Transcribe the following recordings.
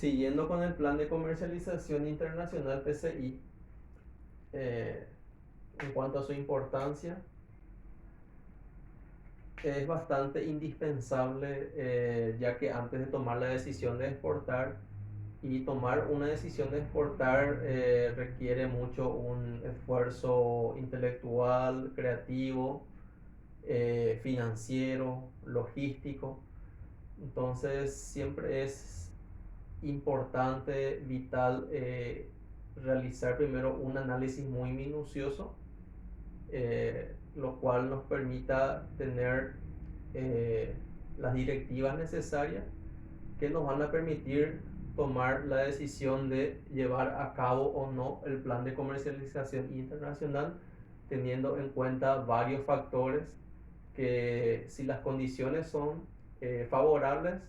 Siguiendo con el plan de comercialización internacional PCI, en cuanto a su importancia, es bastante indispensable, ya que antes de tomar la decisión de exportar, y tomar una decisión de exportar requiere mucho un esfuerzo intelectual, creativo, financiero, logístico. Entonces siempre es importante, vital, realizar primero un análisis muy minucioso, lo cual nos permita tener eh, las directivas necesarias que nos van a permitir tomar la decisión de llevar a cabo o no el plan de comercialización internacional, teniendo en cuenta varios factores que, si las condiciones son favorables,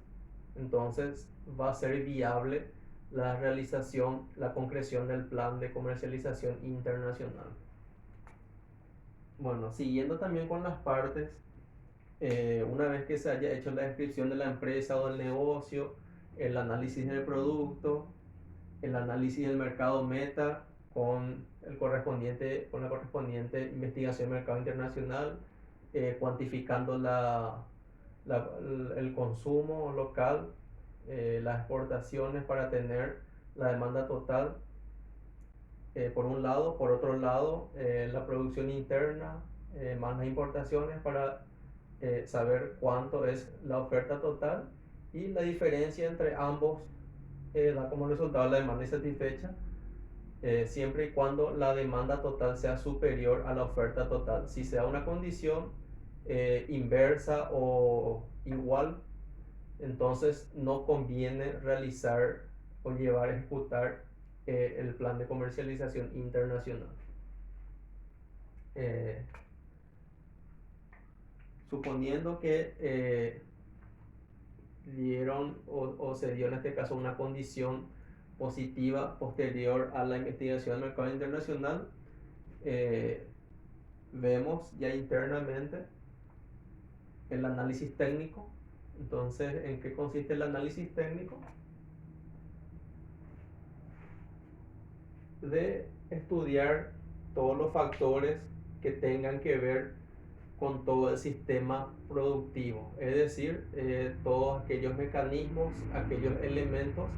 entonces va a ser viable la realización, la concreción del plan de comercialización internacional. Bueno, siguiendo también con las partes, una vez que se haya hecho la descripción de la empresa o del negocio, el análisis del producto, el análisis del mercado meta con la correspondiente investigación del mercado internacional, cuantificando el consumo local, las exportaciones para tener la demanda total, por un lado. Por otro lado, la producción interna, más las importaciones para saber cuánto es la oferta total, y la diferencia entre ambos da como resultado la demanda insatisfecha, siempre y cuando la demanda total sea superior a la oferta total. Si se da una condición inversa o igual, entonces no conviene realizar o llevar a ejecutar el plan de comercialización internacional. Eh, Suponiendo que dieron o se dio en este caso una condición positiva posterior a la investigación del mercado internacional, eh, vemos ya internamente el análisis técnico. Entonces, ¿en qué consiste el análisis técnico? De estudiar todos los factores que tengan que ver con todo el sistema productivo, es decir, todos aquellos mecanismos, aquellos elementos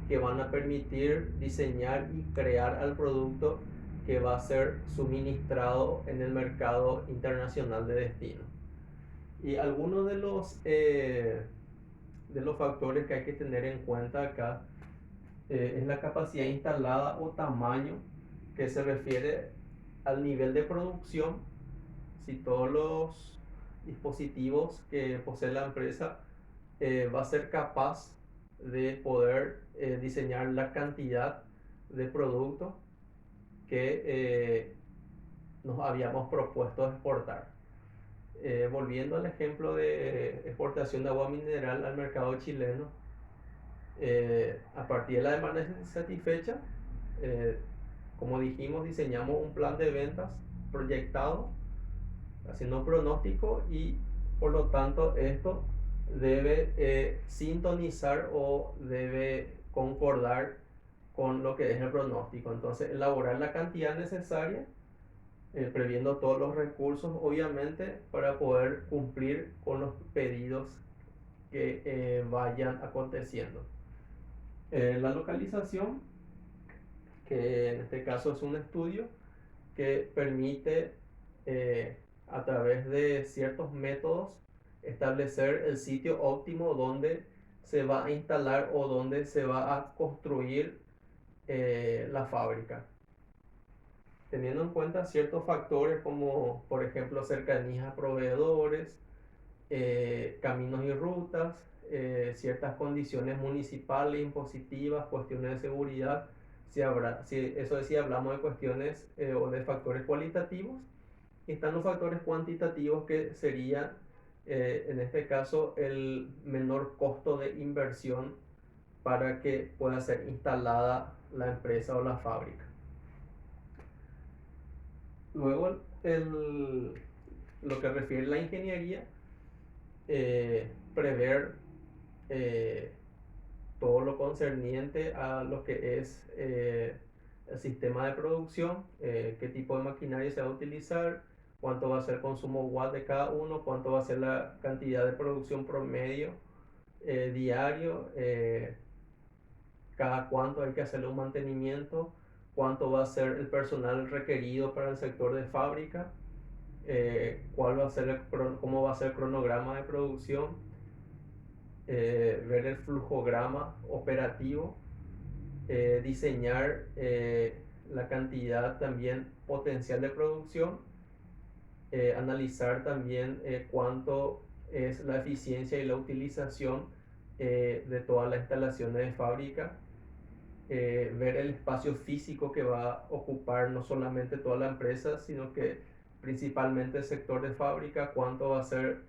que van a permitir diseñar y crear al producto que va a ser suministrado en el mercado internacional de destino. Y algunos de los factores que hay que tener en cuenta acá es la capacidad instalada o tamaño, que se refiere al nivel de producción. Si todos los dispositivos que posee la empresa va a ser capaz de poder diseñar la cantidad de producto que nos habíamos propuesto exportar. Volviendo al ejemplo de exportación de agua mineral al mercado chileno, a partir de la demanda satisfecha, eh, como dijimos, diseñamos un plan de ventas proyectado, haciendo un pronóstico, y por lo tanto esto debe sintonizar o debe concordar con lo que es el pronóstico. Entonces, elaborar la cantidad necesaria, previendo todos los recursos, obviamente, para poder cumplir con los pedidos que vayan aconteciendo. La localización, que en este caso es un estudio que permite, a través de ciertos métodos, establecer el sitio óptimo donde se va a instalar o donde se va a construir la fábrica, teniendo en cuenta ciertos factores como, por ejemplo, cercanías a proveedores, caminos y rutas, ciertas condiciones municipales, impositivas, cuestiones de seguridad. Eso es, si hablamos de cuestiones o de factores cualitativos. Y están los factores cuantitativos, que serían, en este caso, el menor costo de inversión para que pueda ser instalada la empresa o la fábrica. Luego, lo que refiere a la ingeniería, prever todo lo concerniente a lo que es el sistema de producción, qué tipo de maquinaria se va a utilizar, cuánto va a ser el consumo watt de cada uno, cuánto va a ser la cantidad de producción promedio diario, cada cuánto hay que hacerle un mantenimiento, cuánto va a ser el personal requerido para el sector de fábrica, cuál va a ser cómo va a ser el cronograma de producción, ver el flujograma operativo, diseñar la cantidad también potencial de producción, analizar también cuánto es la eficiencia y la utilización de todas las instalaciones de fábrica, ver el espacio físico que va a ocupar no solamente toda la empresa, sino que principalmente el sector de fábrica, cuánto va a ser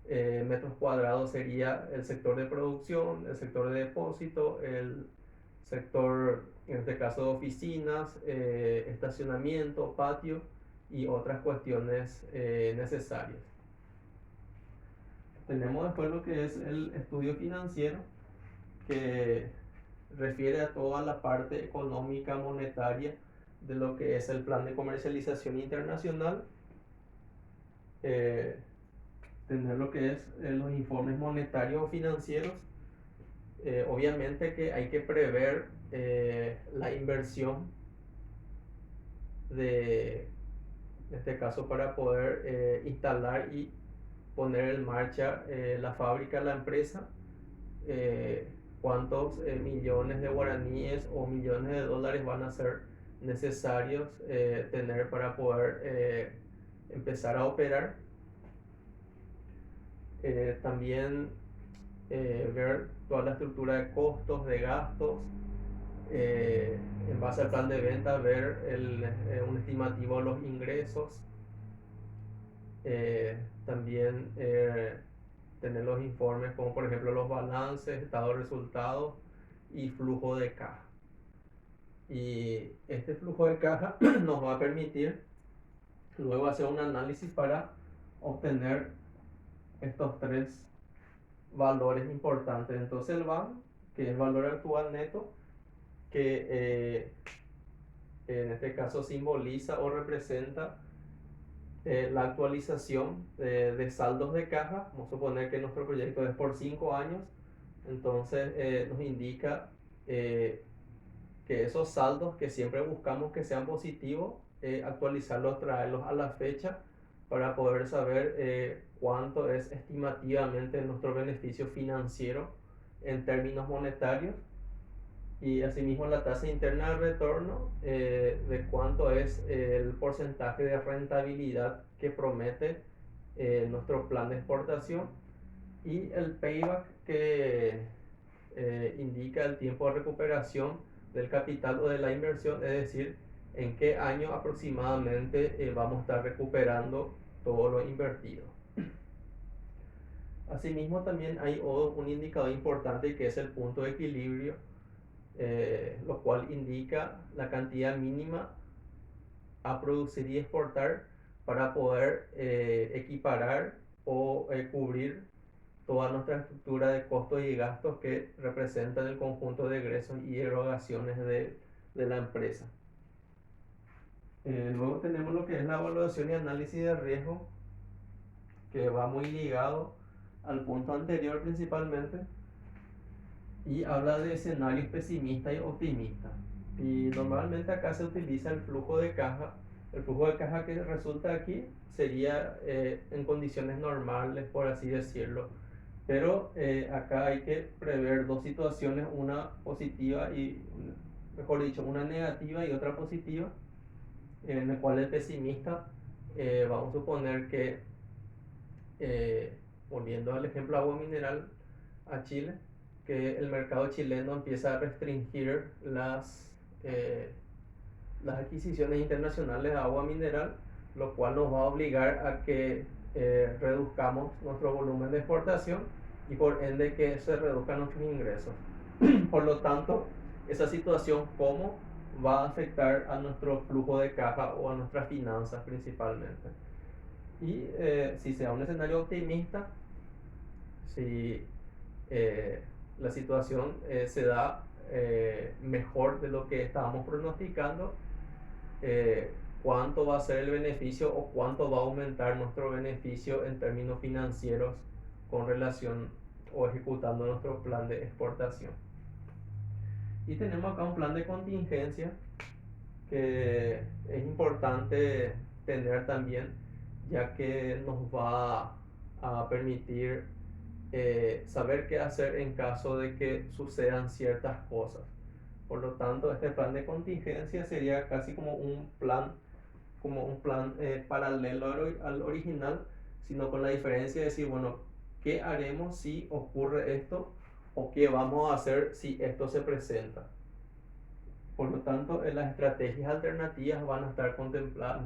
metros cuadrados sería el sector de producción, el sector de depósito, el sector, en este caso, de oficinas, estacionamiento, patio y otras cuestiones necesarias. Tenemos después lo que es el estudio financiero, que refiere a toda la parte económica monetaria de lo que es el plan de comercialización internacional. Tener lo que es los informes monetarios o financieros. Obviamente que hay que prever la inversión en este caso, para poder instalar y poner en marcha la fábrica, la empresa, cuántos millones de guaraníes o millones de dólares van a ser necesarios tener para poder empezar a operar. También ver toda la estructura de costos, de gastos, en base al plan de venta, ver un estimativo de los ingresos, también tener los informes como por ejemplo los balances, estado de resultados y flujo de caja. Y este flujo de caja nos va a permitir luego hacer un análisis para obtener estos tres valores importantes. Entonces el VAN, que es el valor actual neto, que en este caso simboliza o representa la actualización de saldos de caja. Vamos a suponer que nuestro proyecto es por 5 años, entonces nos indica que esos saldos que siempre buscamos que sean positivos, actualizarlos, traerlos a la fecha para poder saber cuánto es estimativamente nuestro beneficio financiero en términos monetarios, y asimismo la tasa interna de retorno, de cuánto es el porcentaje de rentabilidad que promete nuestro plan de exportación, y el payback, que indica el tiempo de recuperación del capital o de la inversión, es decir, en qué año aproximadamente vamos a estar recuperando todo lo invertido. Asimismo también hay un indicador importante que es el punto de equilibrio, lo cual indica la cantidad mínima a producir y exportar para poder equiparar o cubrir toda nuestra estructura de costos y gastos que representan el conjunto de egresos y erogaciones de la empresa. Luego tenemos lo que es la evaluación y análisis de riesgo, que va muy ligado al punto anterior principalmente, y habla de escenarios pesimistas y optimistas. Y normalmente acá se utiliza el flujo de caja. El flujo de caja que resulta aquí sería en condiciones normales, por así decirlo. Pero acá hay que prever dos situaciones, una positiva y, mejor dicho, una negativa y otra positiva, en el cual el pesimista, vamos a suponer que, volviendo al ejemplo agua mineral a Chile, que el mercado chileno empieza a restringir las adquisiciones internacionales de agua mineral, lo cual nos va a obligar a que reduzcamos nuestro volumen de exportación y por ende que se reduzcan nuestros ingresos. Por lo tanto, esa situación, ¿cómo va a afectar a nuestro flujo de caja o a nuestras finanzas principalmente? Y si sea un escenario optimista, si la situación se da mejor de lo que estábamos pronosticando, cuánto va a ser el beneficio o cuánto va a aumentar nuestro beneficio en términos financieros con relación o ejecutando nuestro plan de exportación. Y tenemos acá un plan de contingencia que es importante tener también, ya que nos va a permitir saber qué hacer en caso de que sucedan ciertas cosas. Por lo tanto, este plan de contingencia sería casi como un plan paralelo al original, sino con la diferencia de decir, bueno, ¿qué haremos si ocurre esto? ¿O qué vamos a hacer si esto se presenta? Por lo tanto, las estrategias alternativas van a estar contempladas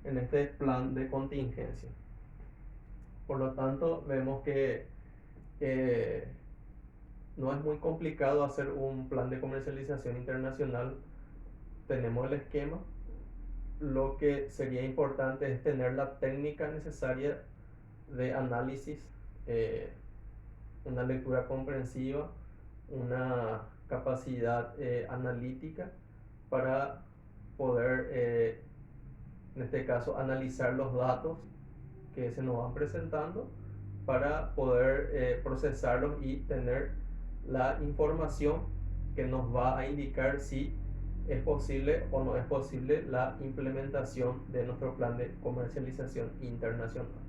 en este plan de contingencia. Por lo tanto, vemos que no es muy complicado hacer un plan de comercialización internacional. Tenemos el esquema. Lo que sería importante es tener la técnica necesaria de análisis, una lectura comprensiva, una capacidad analítica para poder, en este caso, analizar los datos que se nos van presentando para poder procesarlos y tener la información que nos va a indicar si es posible o no es posible la implementación de nuestro plan de comercialización internacional.